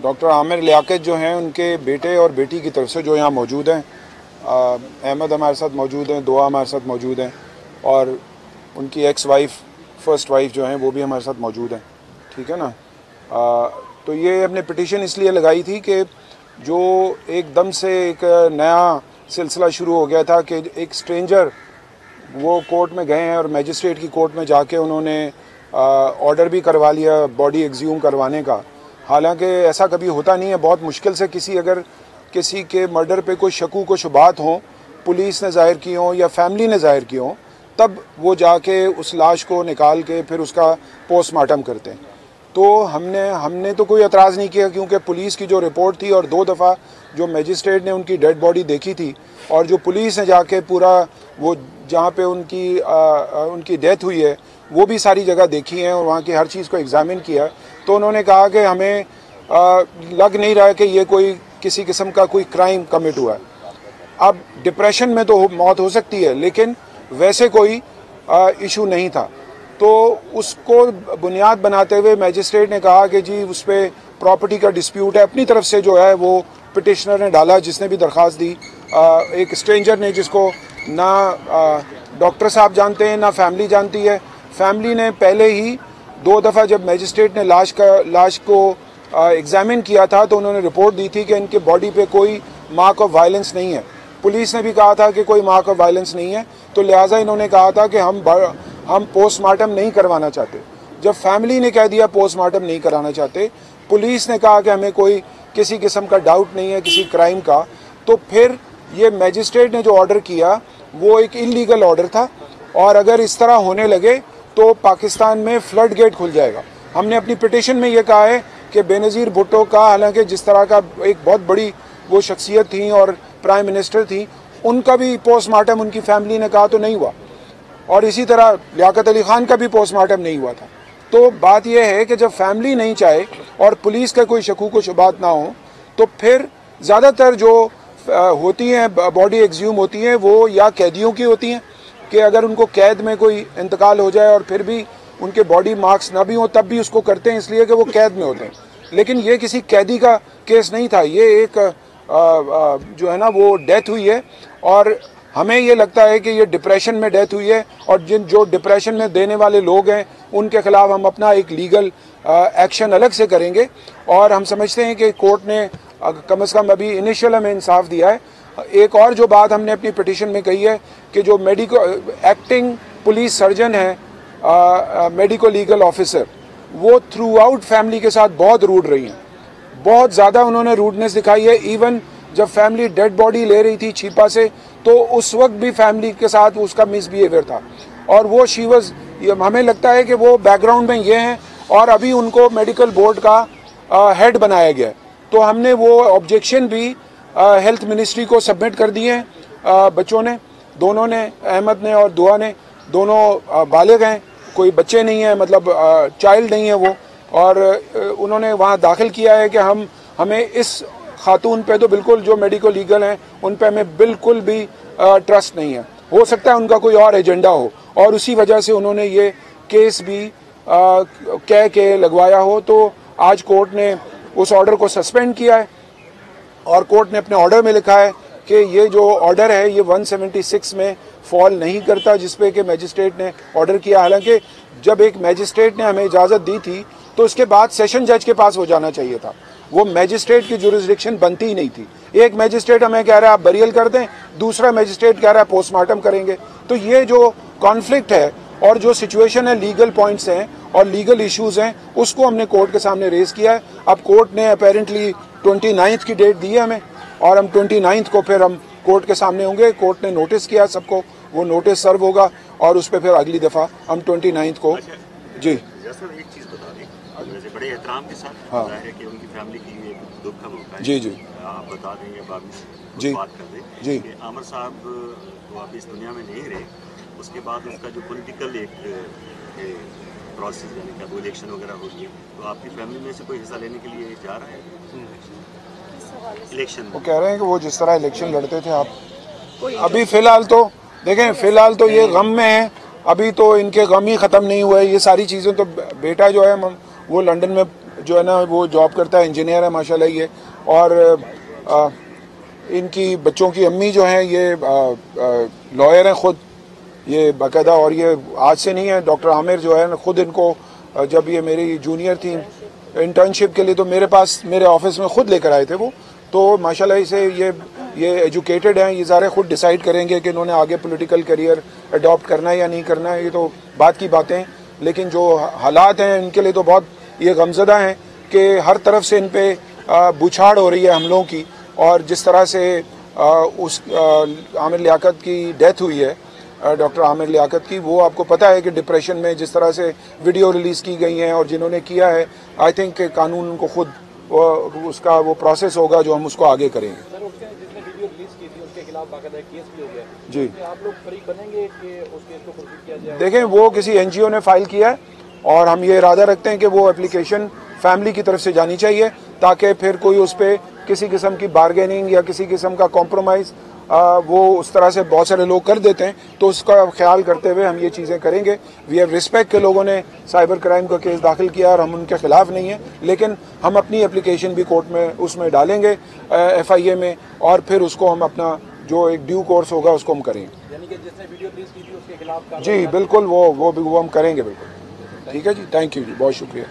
Doctor Aamir Liaquat जो हैं उनके बेटे और बेटी की तरफ से जो यहाँ मौजूद हैं, अहमद हमारे साथ मौजूद हैं, दुआ हमारे साथ मौजूद हैं और उनकी एक्स वाइफ फर्स्ट वाइफ जो हैं वो भी हमारे साथ मौजूद हैं। ठीक है ना। तो ये हमने पिटीशन इसलिए लगाई थी कि जो एकदम से एक नया सिलसिला शुरू हो गया था कि एक स्ट्रेंजर वो कोर्ट में गए हैं और मैजिस्ट्रेट की कोर्ट में जाके उन्होंने ऑर्डर भी करवा लिया बॉडी एक्सह्यूम करवाने का। हालांकि ऐसा कभी होता नहीं है, बहुत मुश्किल से अगर किसी के मर्डर पे कोई शकूक व शुबात हों, पुलिस ने ज़ाहिर की हों या फैमिली ने ज़ाहिर की हों, तब वो जाके उस लाश को निकाल के फिर उसका पोस्टमार्टम करते हैं। तो हमने तो कोई एतराज़ नहीं किया, क्योंकि पुलिस की जो रिपोर्ट थी और 2 दफ़ा जो मैजिस्ट्रेट ने उनकी डेड बॉडी देखी थी और जो पुलिस ने जाके पूरा वो जहाँ पे उनकी डेथ हुई है वो भी सारी जगह देखी है और वहाँ की हर चीज़ को एग्ज़ामिन किया, तो उन्होंने कहा कि हमें लग नहीं रहा है कि ये कोई किसी किस्म का कोई क्राइम कमिट हुआ है। अब डिप्रेशन में तो मौत हो सकती है, लेकिन वैसे कोई इशू नहीं था। तो उसको बुनियाद बनाते हुए मैजिस्ट्रेट ने कहा कि जी उस पर प्रॉपर्टी का डिस्प्यूट है। अपनी तरफ से जो है वो पिटिशनर ने डाला, जिसने भी दरख्वास्त दी, एक स्ट्रेंजर ने जिसको ना डॉक्टर साहब जानते हैं ना फैमिली जानती है। फैमिली ने पहले ही 2 दफ़ा जब मैजिस्ट्रेट ने लाश को एग्जामिन किया था तो उन्होंने रिपोर्ट दी थी कि इनके बॉडी पे कोई मार्क ऑफ वायलेंस नहीं है। पुलिस ने भी कहा था कि कोई मार्क ऑफ वायलेंस नहीं है, तो लिहाजा इन्होंने कहा था कि हम पोस्टमार्टम नहीं करवाना चाहते। जब फैमिली ने कह दिया पोस्टमार्टम नहीं कराना चाहते, पुलिस ने कहा कि हमें कोई किसी किस्म का डाउट नहीं है किसी क्राइम का, तो फिर ये मैजिस्ट्रेट ने जो ऑर्डर किया वो एक इलीगल ऑर्डर था। और अगर इस तरह होने लगे तो पाकिस्तान में फ्लड गेट खुल जाएगा। हमने अपनी पिटिशन में ये कहा है कि बेनज़ीर भुट्टो का, हालांकि जिस तरह का एक बहुत बड़ी वो शख्सियत थी और प्राइम मिनिस्टर थी, उनका भी पोस्टमार्टम उनकी फैमिली ने कहा तो नहीं हुआ, और इसी तरह लियाकत अली ख़ान का भी पोस्टमार्टम नहीं हुआ था। तो बात यह है कि जब फैमिली नहीं चाहे और पुलिस का कोई शकूक व शुबात ना हो, तो फिर ज़्यादातर जो होती हैं बॉडी एक्सह्यूम होती हैं वो या कैदियों की होती हैं कि अगर उनको कैद में कोई इंतकाल हो जाए और फिर भी उनके बॉडी मार्क्स ना भी हों तब भी उसको करते हैं, इसलिए कि वो कैद में होते हैं। लेकिन ये किसी कैदी का केस नहीं था, ये एक जो है ना वो डेथ हुई है और हमें ये लगता है कि ये डिप्रेशन में डेथ हुई है और जो डिप्रेशन में देने वाले लोग हैं उनके खिलाफ हम अपना एक लीगल एक्शन अलग से करेंगे। और हम समझते हैं कि कोर्ट ने कम से कम अभी इनिशियल हमें इंसाफ दिया है। एक और जो बात हमने अपनी पिटिशन में कही है कि जो एक्टिंग पुलिस सर्जन है, मेडिको लीगल ऑफिसर, वो थ्रू आउट फैमिली के साथ बहुत रूड रही हैं, बहुत ज़्यादा उन्होंने रूडनेस दिखाई है। इवन जब फैमिली डेड बॉडी ले रही थी छिपा से, तो उस वक्त भी फैमिली के साथ उसका मिसबिहेवियर था और वो हमें लगता है कि वो बैकग्राउंड में ये हैं और अभी उनको मेडिकल बोर्ड का हेड बनाया गया है। तो हमने वो ऑब्जेक्शन भी हेल्थ मिनिस्ट्री को सबमिट कर दिए हैं। बच्चों ने, दोनों ने, अहमद ने और दुआ ने, दोनों बालिग हैं, कोई बच्चे नहीं है, मतलब चाइल्ड नहीं है वो, और उन्होंने वहाँ दाखिल किया है कि हमें इस खातून पे तो बिल्कुल, जो मेडिको लीगल हैं उन पे हमें बिल्कुल भी ट्रस्ट नहीं है। हो सकता है उनका कोई और एजेंडा हो और उसी वजह से उन्होंने ये केस भी कह के लगवाया हो। तो आज कोर्ट ने उस ऑर्डर को सस्पेंड किया है और कोर्ट ने अपने ऑर्डर में लिखा है कि ये जो ऑर्डर है ये 176 में फॉल नहीं करता जिस पे कि मैजिस्ट्रेट ने ऑर्डर किया। हालांकि जब एक मैजिस्ट्रेट ने हमें इजाज़त दी थी तो उसके बाद सेशन जज के पास हो जाना चाहिए था, वो मैजिस्ट्रेट की जुरिस्डिक्शन बनती ही नहीं थी। एक मैजिस्ट्रेट हमें कह रहा है आप बरियल कर दें, दूसरा मैजिस्ट्रेट कह रहा है पोस्टमार्टम करेंगे। तो ये जो कॉन्फ्लिक्ट है और जो सिचुएशन है, लीगल पॉइंट्स हैं और लीगल इश्यूज हैं, उसको हमने कोर्ट के सामने रेज किया है। अब कोर्ट ने अपेरेंटली 29 की डेट दी है हमें और हम 29 को फिर हम कोर्ट के सामने होंगे। कोर्ट ने नोटिस किया सबको, वो नोटिस सर्व होगा और उस पर फिर अगली दफ़ा हम 29 को। जी सर, एक चीज़ बता दें, वैसे बड़े एहतराम के साथ हाँ है कि उनकी फैमिली के लिए दुख का मौका है। जी जी आप बता दें या बाद में जी बात कर दें जी कि आमिर साहब तो आप इस दुनिया में नहीं रहे, उसके बाद उसका जो पॉलिटिकल एक प्रोसेस, यानी कि वो इलेक्शन वगैरह होगी, तो आपकी फैमिली में से कोई हिस्सा लेने के लिए जा रहा है इलेक्शन? वो कह रहे हैं कि वो जिस तरह इलेक्शन लड़ते थे आप, अभी फ़िलहाल तो देखें, फ़िलहाल तो ये गम में है, अभी तो इनके गम ही ख़त्म नहीं हुए। ये सारी चीज़ें तो बेटा जो है वो लंदन में जो है ना वो जॉब करता है, इंजीनियर है माशाल्लाह ये। और इनकी बच्चों की अम्मी जो हैं ये लॉयर हैं खुद, ये बाकायदा। और ये आज से नहीं है, डॉक्टर आमिर जो है ना खुद इनको जब ये मेरी जूनियर थी इंटर्नशिप के लिए तो मेरे पास मेरे ऑफिस में खुद लेकर आए थे वो। तो माशाल्लाह से ये एजुकेटेड हैं, ये ज़ारे खुद डिसाइड करेंगे कि इन्होंने आगे पॉलिटिकल करियर अडॉप्ट करना है या नहीं करना है, ये तो बात की बातें। लेकिन जो हालात हैं इनके लिए तो बहुत ये गमज़दा हैं कि हर तरफ से इन पे बुछाड़ हो रही है हमलों की। और जिस तरह से उस आमिर लियाकत की डेथ हुई है, डॉक्टर आमिर लियाकत की, वो आपको पता है कि डिप्रेशन में जिस तरह से वीडियो रिलीज़ की गई हैं और जिन्होंने किया है, आई थिंक कानून उनको खुद उसका वो प्रोसेस होगा जो हम उसको आगे करेंगे। सर, उसके जिसने वीडियो रिलीज की थी उसके खिलाफ बाकायदा केस भी हो गया जी। आप लोग फरीक बनेंगे कि उस केस को प्रोसीड किया जाए? देखें, वो किसी एनजीओ ने फाइल किया है और हम ये इरादा रखते हैं कि वो एप्लीकेशन फैमिली की तरफ से जानी चाहिए ताकि फिर कोई उस पर किसी किस्म की बार्गेनिंग या किसी किस्म का कॉम्प्रोमाइज़ वो उस तरह से बहुत सारे लोग कर देते हैं, तो उसका ख्याल करते हुए हम ये चीज़ें करेंगे। वी हैव रिस्पेक्ट के लोगों ने साइबर क्राइम का केस दाखिल किया और हम उनके खिलाफ नहीं हैं, लेकिन हम अपनी एप्लीकेशन भी कोर्ट में उसमें डालेंगे FIA में, और फिर उसको हम अपना जो एक ड्यू कोर्स होगा उसको हम करेंगे। यानी कि जिसने वीडियो रिलीज की थी उसके खिलाफ जी बिल्कुल, वो हम करेंगे बिल्कुल। ठीक है जी, थैंक यू जी, बहुत शुक्रिया।